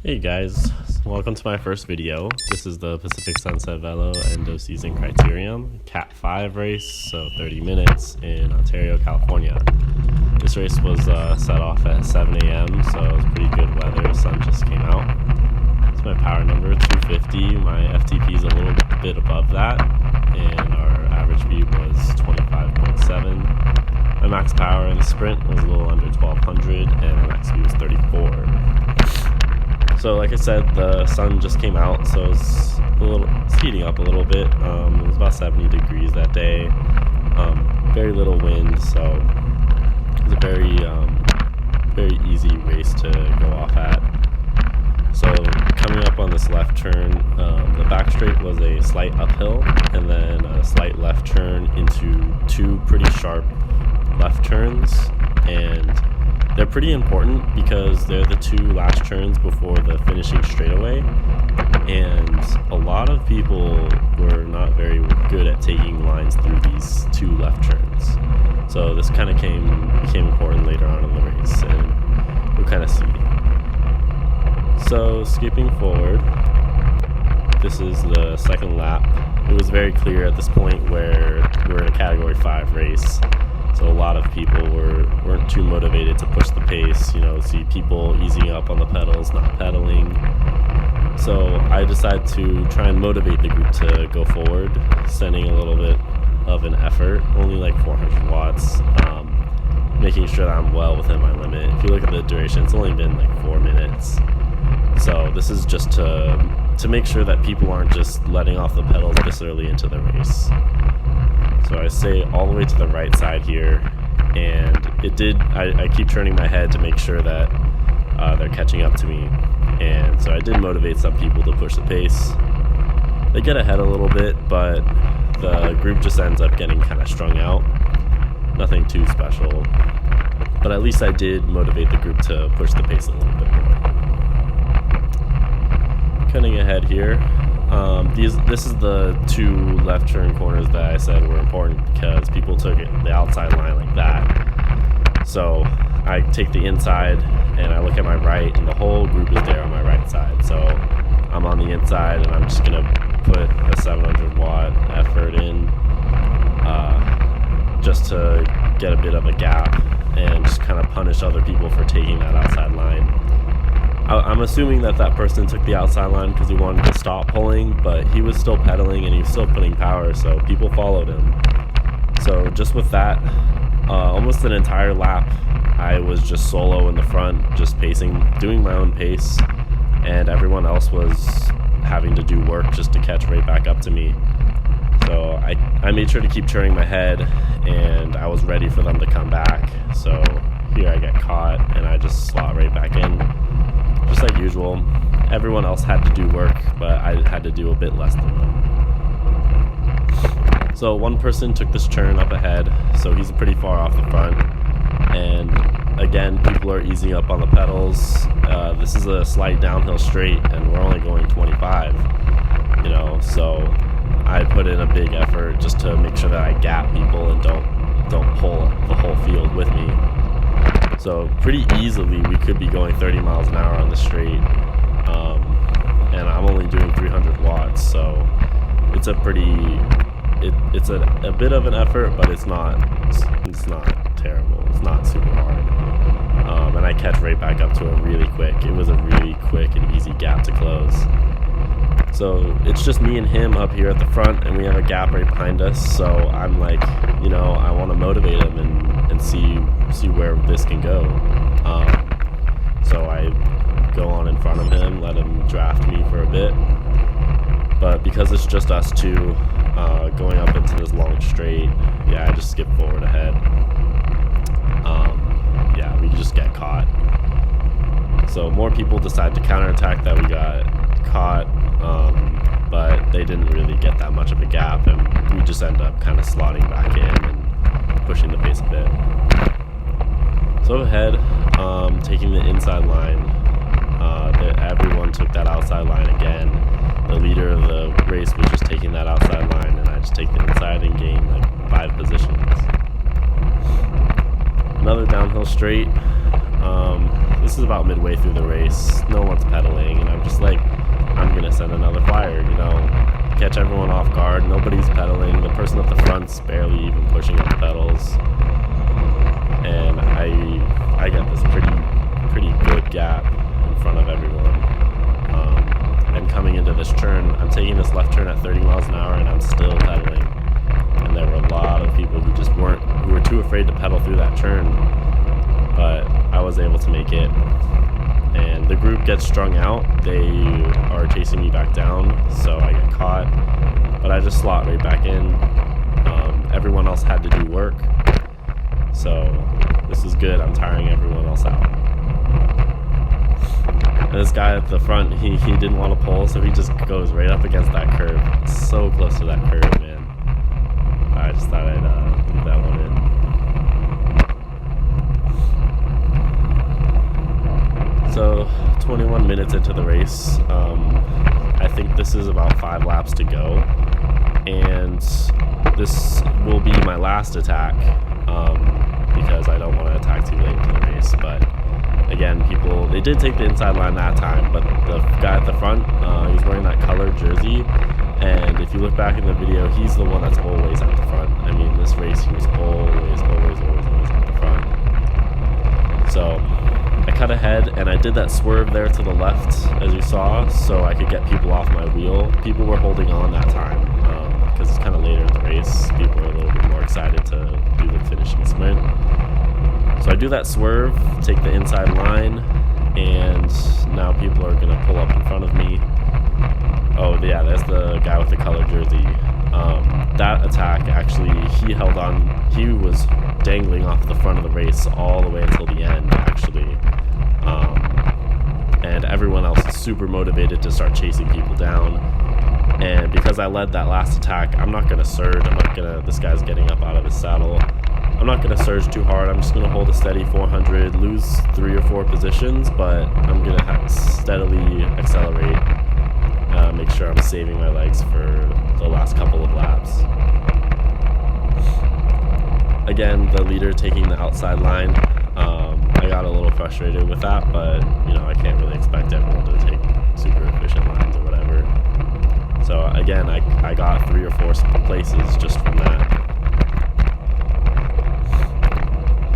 Hey guys, welcome to my first video. This is the Pacific Sunset Velo end of season Criterium Cat 5 race, so 30 minutes in Ontario, California. This race was set off at 7 a.m. so it was pretty good weather. Sun just came out. It's my power number 250. My FTP is a little bit above that, and our average speed was 25.7. My max power in the sprint was a little under 1200, and my max speed was 34. So like I said, the sun just came out, so it's heating up a little bit. It was about 70 degrees that day. Very little wind, so it was a very easy race to go off at. So coming up on this left turn, the back straight was a slight uphill and then a slight left turn into two pretty sharp left turns, and they're pretty important because they're the two last turns before the finishing straightaway, and a lot of people were not very good at taking lines through these two left turns. So this kind of became important later on in the race, and we'll kind of see. So skipping forward, this is the second lap. It was very clear at this point where we're in a Category 5 race. So a lot of people weren't too motivated to push the pace, see people easing up on the pedals, not pedaling. So I decided to try and motivate the group to go forward, sending a little bit of an effort, only like 400 watts, making sure that I'm well within my limit. If you look at the duration, it's only been like 4 minutes. So this is just to make sure that people aren't just letting off the pedals this early into the race. So I stay all the way to the right side here, and I keep turning my head to make sure that they're catching up to me. And so I did motivate some people to push the pace. They get ahead a little bit, but the group just ends up getting kind of strung out. Nothing too special, but at least I did motivate the group to push the pace a little bit more. Cutting ahead here. This is the two left turn corners that I said were important because people took the outside line like that. So I take the inside and I look at my right, and the whole group is there on my right side. So I'm on the inside, and I'm just gonna put a 700 watt effort in just to get a bit of a gap and just kind of punish other people for taking that outside line. I'm assuming that person took the outside line because he wanted to stop pulling, but he was still pedaling and he was still putting power, so people followed him. So just with that, almost an entire lap, I was just solo in the front, just pacing, doing my own pace, and everyone else was having to do work just to catch right back up to me. So I made sure to keep turning my head, and I was ready for them to come back. So here I get caught, and I just slot right back in. Just like usual, everyone else had to do work, but I had to do a bit less than them. So one person took this turn up ahead, so he's pretty far off the front. And again, people are easing up on the pedals. This is a slight downhill straight, and we're only going 25. So I put in a big effort just to make sure that I gap people and don't pull the whole field with me. So pretty easily we could be going 30 miles an hour on the straight, and I'm only doing 300 watts, so it's a bit of an effort, but it's not terrible. It's not super hard, and I catch right back up to him really quick. It was a really quick and easy gap to close. So it's just me and him up here at the front, and we have a gap right behind us. So I'm like, I want to motivate him and see where this can go. So I go on in front of him, let him draft me for a bit. But because it's just us two going up into this long straight, I just skip forward ahead. We just get caught. So more people decide to counterattack that we got caught, but they didn't really get that much of a gap, and we just end up kind of slotting back in and pushing the pace a bit. So ahead, taking the inside line, everyone took that outside line again. The leader of the race was just taking that outside line, and I just take the inside and gain like 5 positions. Another downhill straight. This is about midway through the race. No one's pedaling, and I'm just like, I'm gonna send another flyer, you know, catch everyone off guard. Nobody's pedaling. The person at the front's barely even pushing up the pedals, and I get this pretty good gap in front of everyone. And coming into this turn, I'm taking this left turn at 30 miles an hour, and I'm still pedaling. And there were a lot of people who were too afraid to pedal through that turn, but I was able to make it. And the group gets strung out. They are chasing me back down, so I get caught, but I just slot right back in. Everyone else had to do work, so this is good. I'm tiring everyone else out. And this guy at the front, he didn't want to pull, so he just goes right up against that curb. It's so close to that curb, man. I just thought I'd leave that one in. So 21 minutes into the race, I think this is about 5 laps to go, and this will be my last attack, because I don't want to attack too late into the race. But again, they did take the inside line that time, but the guy at the front, he's wearing that colored jersey, and if you look back in the video, he's the one that's always at the front. I mean, this race, he was always at the front. So I cut ahead, and I did that swerve there to the left, as you saw, so I could get people off my wheel. People were holding on that time, because it's kind of later in the race. People are a little bit more excited to do the finishing sprint. So I do that swerve, take the inside line, and now people are going to pull up in front of me. Oh yeah, there's the guy with the colored jersey. That attack, actually, he held on. He was dangling off the front of the race all the way until the end, actually. And everyone else is super motivated to start chasing people down. And because I led that last attack, I'm not going to surge. This guy's getting up out of his saddle. I'm not going to surge too hard. I'm just going to hold a steady 400, lose 3 or 4 positions, but I'm going to steadily accelerate, make sure I'm saving my legs for the last couple of laps. Again, the leader taking the outside line. I got a little frustrated with that, but you know, I can't really expect everyone to take super efficient lines or whatever. So again, I got 3 or 4 places just from that.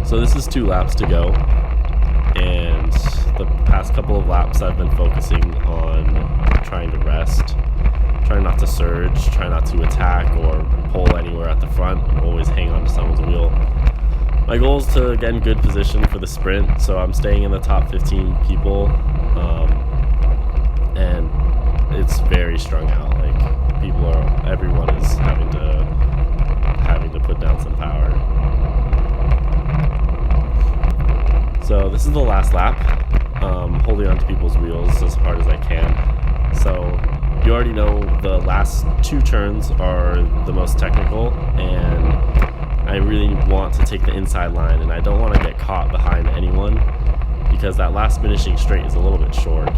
So this is 2 laps to go, and the past couple of laps I've been focusing on trying to rest, trying not to surge, trying not to attack or pull anywhere at the front, and always hang on to someone's wheel. My goal is to get in good position for the sprint, so I'm staying in the top 15 people, and it's very strung out. Like, everyone is having to put down some power. So this is the last lap, holding onto people's wheels as hard as I can. So you already know the last 2 turns are the most technical, and I really want to take the inside line, and I don't want to get caught behind anyone because that last finishing straight is a little bit short.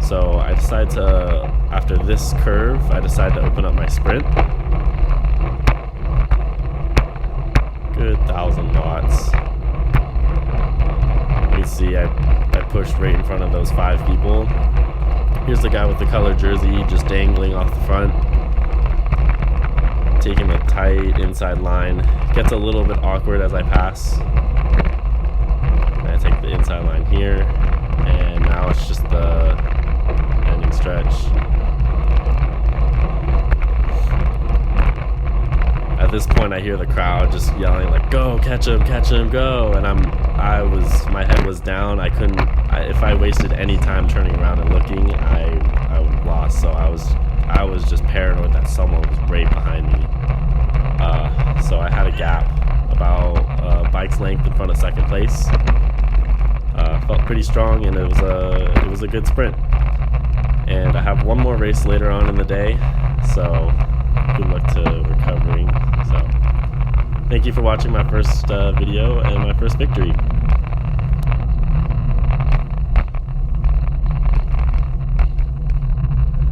So I decided to, after this curve, I decided to open up my sprint. Good 1,000 watts. You can see I pushed right in front of those 5 people. Here's the guy with the colored jersey just dangling off the front, taking a tight inside line. Gets a little bit awkward as I pass. And I take the inside line here, and now it's just the ending stretch. At this point, I hear the crowd just yelling like, "Go, catch him, go!" And my head was down. If I wasted any time turning around and looking, I would lost. So I was just paranoid that someone was right behind me. So I had a gap about a bike's length in front of second place. Felt pretty strong, and it was a good sprint. And I have one more race later on in the day, so good luck to recovering. So thank you for watching my first video and my first victory.